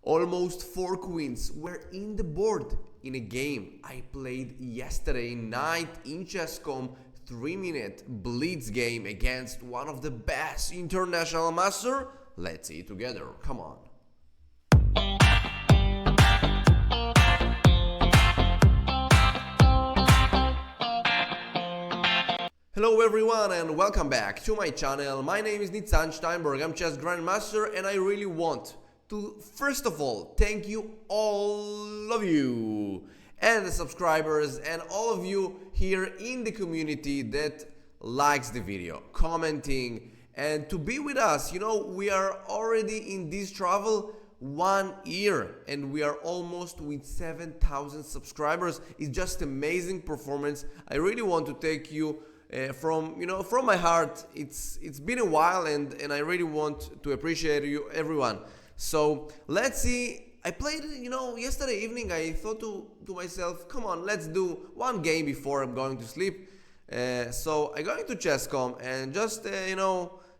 Almost 4 queens were in the board in a game I played yesterday night in Chess.com 3-minute blitz game against one of the best international master. Let's see it together. Come on. Hello everyone and welcome back to my channel. My name is Nitzan Steinberg. I'm Chess Grandmaster and I really want to first of all thank you, all of you and the subscribers and all of you here in the community that likes the video, commenting, and to be with us. You know, we are already in this travel 1 year and we are almost with 7,000 subscribers. It's just amazing performance. I really want to thank you from my heart. It's been a while and I really want to appreciate you everyone. So let's see. I played yesterday evening. I thought to myself, come on, let's do one game before I'm going to sleep. So I got into Chess.com and just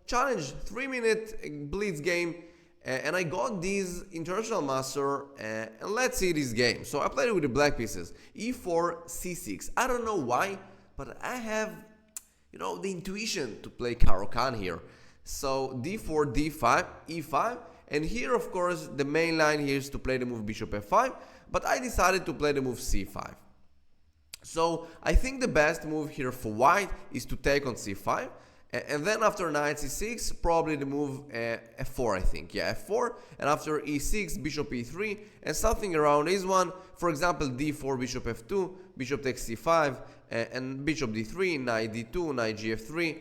challenge 3-minute blitz game, and I got this international master, and let's see this game. So I played it with the black pieces, e4 c6. I don't know why, but I have the intuition to play Caro-Kann here. So d4 d5 e5, and here of course the main line here is to play the move bishop f5, but I decided to play the move c5. So I think the best move here for white is to take on c5, and then after knight c6 probably the move f4, I think, yeah, f4, and after e6 bishop e3 and something around this one, for example d4 bishop f2, bishop takes c5, and bishop d3, knight d2, knight gf3.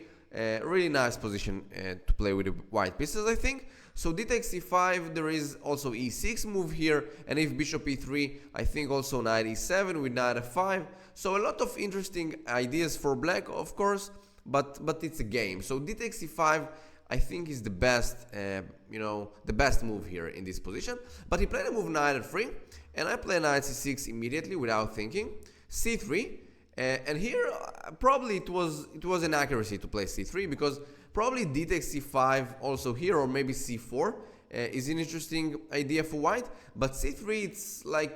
Really nice position to play with the white pieces, I think. So d takes c5, there is also e6 move here, and if bishop e3, I think also knight e7 with knight f5. So a lot of interesting ideas for black, of course, but it's a game. So d takes c5, I think is the best, the best move here in this position. But he played a move knight f3, and I play knight c6 immediately without thinking, c3. And here probably it was an accuracy to play c3, because probably d takes c5 also here, or maybe c4 is an interesting idea for white. But c3, it's like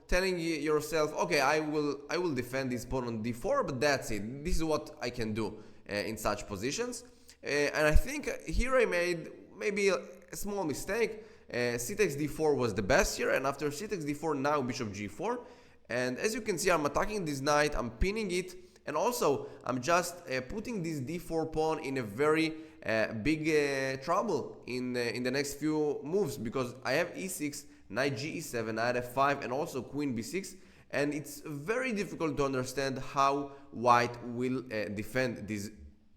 telling yourself, okay, I will defend this pawn on d4, but that's it. This is what I can do in such positions. And I think here I made maybe a small mistake. C takes d4 was the best here, and after c takes d4 now bishop g4. And as you can see, I'm attacking this knight, I'm pinning it, and also I'm just putting this d4 pawn in a very big trouble in the next few moves, because I have e6, knight ge7, knight f5, and also queen b6, and it's very difficult to understand how white will defend this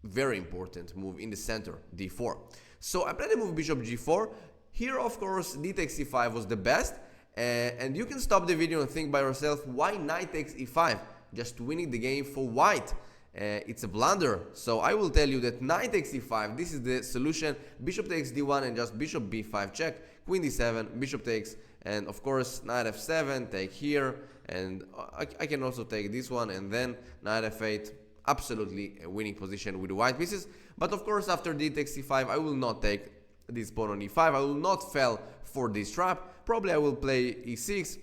very important move in the center, d4. So I played the move bishop g4. Here, of course, d takes c5 was the best. And you can stop the video and think by yourself, why knight takes e5? Just winning the game for white. It's a blunder. So I will tell you that knight takes e5, this is the solution. Bishop takes d1 and just bishop b5 check, queen d7, bishop takes, and of course knight f7, take here, and I can also take this one, and then knight f8. Absolutely a winning position with the white pieces. But of course after d takes e5, I will not take this pawn on e5. I will not fall for this trap. Probably I will play e6,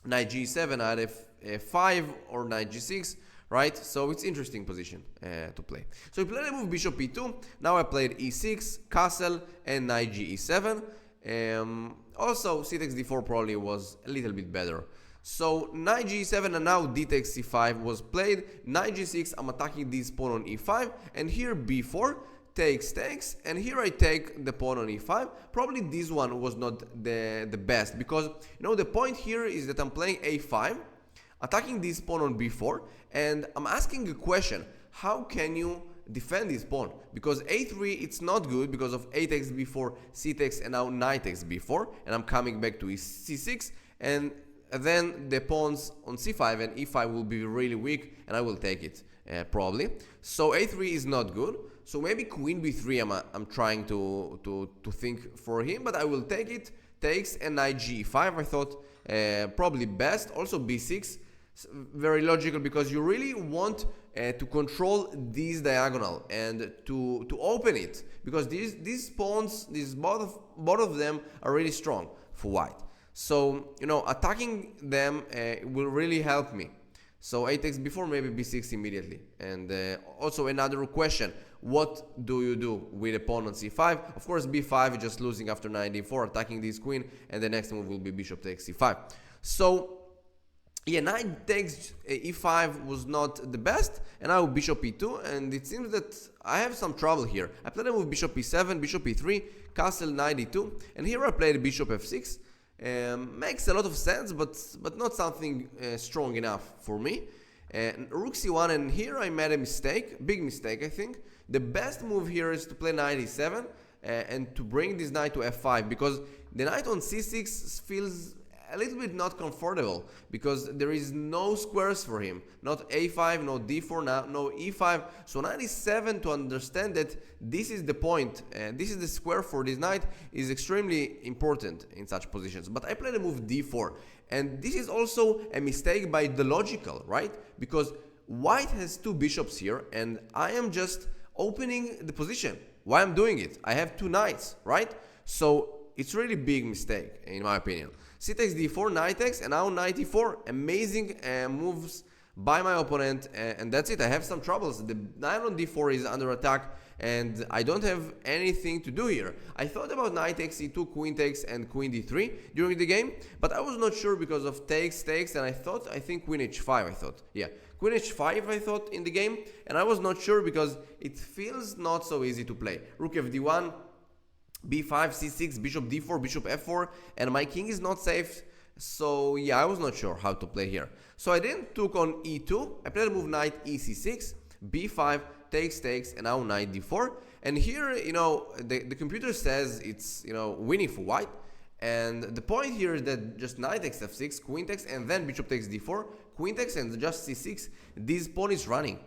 knight g7, knight f5, or knight g6, right? So it's interesting position to play. So we played a move bishop e2. Now I played e6, castle, and knight ge7. Also c takes d4 probably was a little bit better. So knight g7 and now d takes c5 was played. Knight g6, I'm attacking this pawn on e5, and here b4 takes, and here I take the pawn on e5. Probably this one was not the best, because the point here is that I'm playing a5, attacking this pawn on b4, and I'm asking a question: how can you defend this pawn? Because a3 it's not good because of a takes b4, c takes, and now knight takes b4, and I'm coming back to c6, and then the pawns on c5 and e5 will be really weak, and I will take it probably. So a3 is not good. So maybe queen b3 I'm trying to think for him, but I will take it. Takes, and knight g5 I thought probably best. Also b6, very logical, because you really want to control this diagonal and to open it, because these pawns, both of them are really strong. for white. So, you know, attacking them will really help me. So a takes b4, maybe b6 immediately. And also another question, what do you do with a pawn on c5? Of course, b5 just losing after knight d4, attacking this queen, and the next move will be bishop takes c5. So yeah, knight takes e5 was not the best, and now bishop e2, and it seems that I have some trouble here. I played a move bishop e7, bishop e3, castle knight e2, and here I played bishop f6. Makes a lot of sense, but not something strong enough for me. Rook c1, and here I made a mistake, big mistake I think. The best move here is to play knight e7 and to bring this knight to f5, because the knight on c6 feels a little bit not comfortable, because there is no squares for him, not a5, no d4, no e5. So knight e7, to understand that this is the point, this is the square for this knight, is extremely important in such positions. But I played a move d4, and this is also a mistake by the logical, right? Because white has two bishops here, and I am just opening the position. Why I'm doing it? I have two knights, right? So it's really big mistake in my opinion. C takes d4, knight takes, and now knight e4. Amazing moves by my opponent, and that's it. I have some troubles. The knight on d4 is under attack, and I don't have anything to do here. I thought about knight takes e2, queen takes, and queen d3 during the game, but I was not sure because of takes, and I think queen h5, queen h5 I thought in the game, and I was not sure because it feels not so easy to play. Rook fd1, b5, c6, bishop d4, bishop f4, and my king is not safe. So yeah, I was not sure how to play here. So I then took on e2. I played a move knight ec6, b5, takes, and now knight d4. And here, you know, the computer says it's, you know, winning for white. And the point here is that just knight takes f6, queen takes, and then bishop takes d4, queen takes, and just c6. This pawn is running.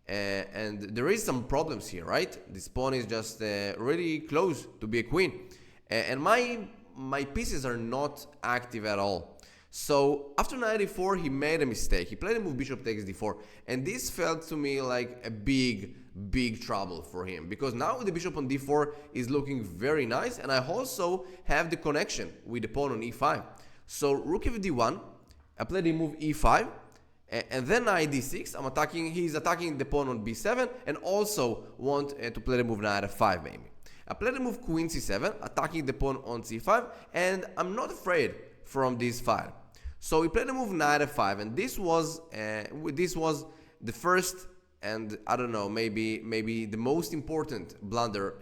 And there is some problems here, right? This pawn is just really close to be a queen, and my pieces are not active at all. So after knight e4, he made a mistake. He played a move bishop takes d4, and this felt to me like a big trouble for him, because now the bishop on d4 is looking very nice, and I also have the connection with the pawn on e5. So rook fd1, I played the move e5. And then knight d6, he's attacking the pawn on b7, and also want to play the move knight f5 maybe. I played the move queen c7, attacking the pawn on c5, and I'm not afraid from this file. So we played the move knight f5, and this was the first, and I don't know, maybe the most important blunder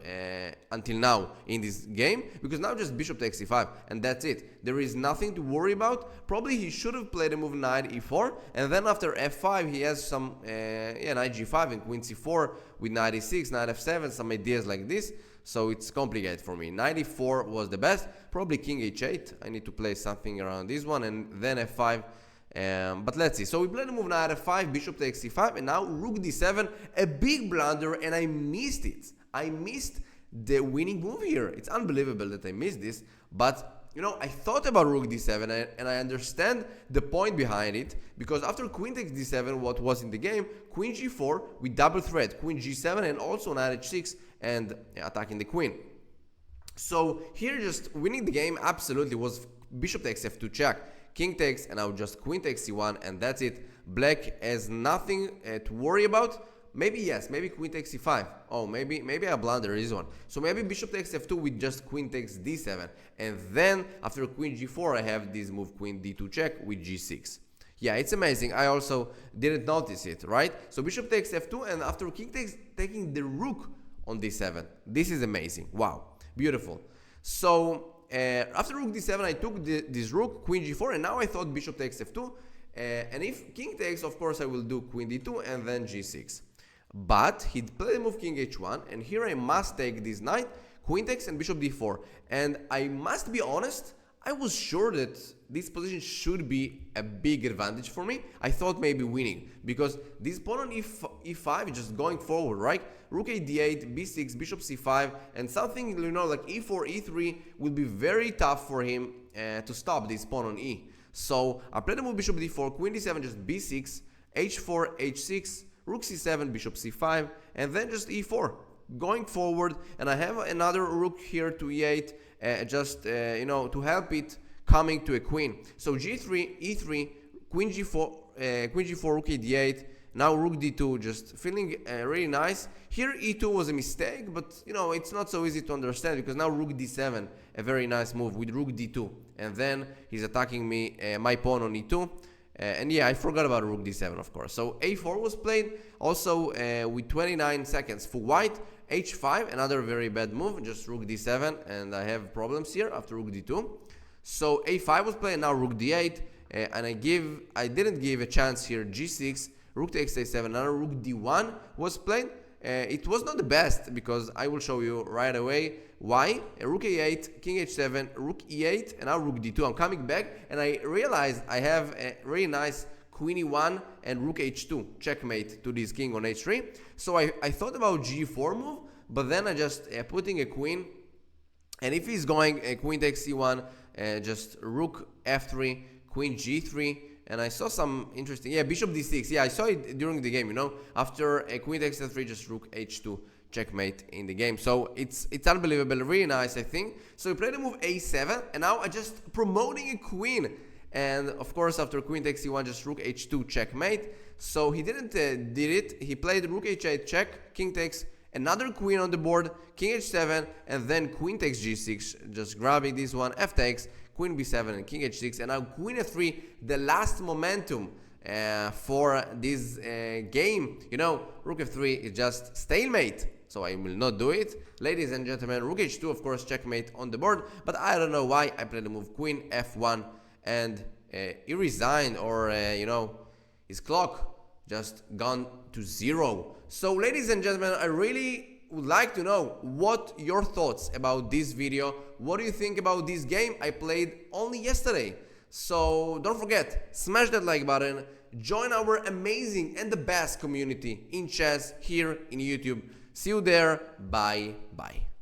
until now in this game, because now just bishop takes e5, and that's it. There is nothing to worry about. Probably he should have played a move knight e4, and then after f5 he has some knight g5 and queen c4 with knight e6, knight f7, some ideas like this. So it's complicated for me. Knight e4 was the best, probably king h8. I need to play something around this one, and then f5. But let's see. So we played the move knight f5, bishop takes c5, and now rook d7, a big blunder, and I missed it. I missed the winning move here. It's unbelievable that I missed this, but you know, I thought about rook d7, and I understand the point behind it, because after queen takes d7, what was in the game, queen g4 with double threat, queen g7, and also knight h6, and attacking the queen. So here just winning the game absolutely was bishop takes f2 check, king takes, and now just queen takes c1, and that's it. Black has nothing to worry about. Maybe yes, maybe queen takes c5. Oh, maybe I blunder this one. So maybe bishop takes f2 with just queen takes d7, and then after queen g4 I have this move queen d2 check with g6. Yeah, it's amazing. I also didn't notice it, right? So bishop takes f2, and after king takes, taking the rook on d7. This is amazing. Wow, beautiful. So after rook d7 I took this rook, queen g4, and now I thought bishop takes f2, and if king takes, of course I will do queen d2 and then g6. But he played the move king h1, and here I must take this knight, queen takes, and bishop d4. And I must be honest, I was sure that this position should be a big advantage for me. I thought maybe winning, because this pawn on e5 is just going forward, right? Rook a d8, b6, bishop c5, and something, you know, like e4, e3 will be very tough for him to stop this pawn on e. So I played the move bishop d4, queen d7, just b6, h4, h6, rook c7, bishop c5, and then just e4 going forward. And I have another rook here to e8, you know, to help it coming to a queen. So g3, e3, queen g4, rook d8. Now rook d2, just feeling really nice. Here e2 was a mistake, but you know, it's not so easy to understand because now rook d7, a very nice move with rook d2, and then he's attacking me, my pawn on e2. And yeah, I forgot about rook d7, of course. So a4 was played, also with 29 seconds for white. h5, another very bad move, just rook d7, and I have problems here after rook d2. So a5 was played, now rook d8, and I didn't give a chance here, g6, rook takes a7, another rook d1 was played. It was not the best because I will show you right away why. Rook a8, king h7, rook e8, and now rook d2. I'm coming back and I realized I have a really nice queen e1 and rook h2 checkmate to this king on h3. So I thought about g4 move, but then I just putting a queen, and if he's going queen takes c1, just rook f3, queen g3. And I saw some interesting, yeah, bishop d6. Yeah, I saw it during the game, you know, after a queen takes f3, just rook h2 checkmate in the game. So it's unbelievable, really nice, I think. So we played the move a7, and now I just promoting a queen. And of course, after queen takes c1, just rook h2 checkmate. So he didn't did it. He played rook h8 check, king takes, another queen on the board, king h7, and then queen takes g6, just grabbing this one, f takes, queen b7 and king h6, and now queen f3, the last momentum for this game. You know, rook f3 is just stalemate, so I will not do it. Ladies and gentlemen, rook h2, of course, checkmate on the board, but I don't know why I played the move queen f1, and he resigned, or you know, his clock just gone to 0. So ladies and gentlemen, I really would like to know what your thoughts about this video. What do you think about this game I played only yesterday? So don't forget, smash that like button, join our amazing and the best community in chess here in YouTube. See you there. Bye bye.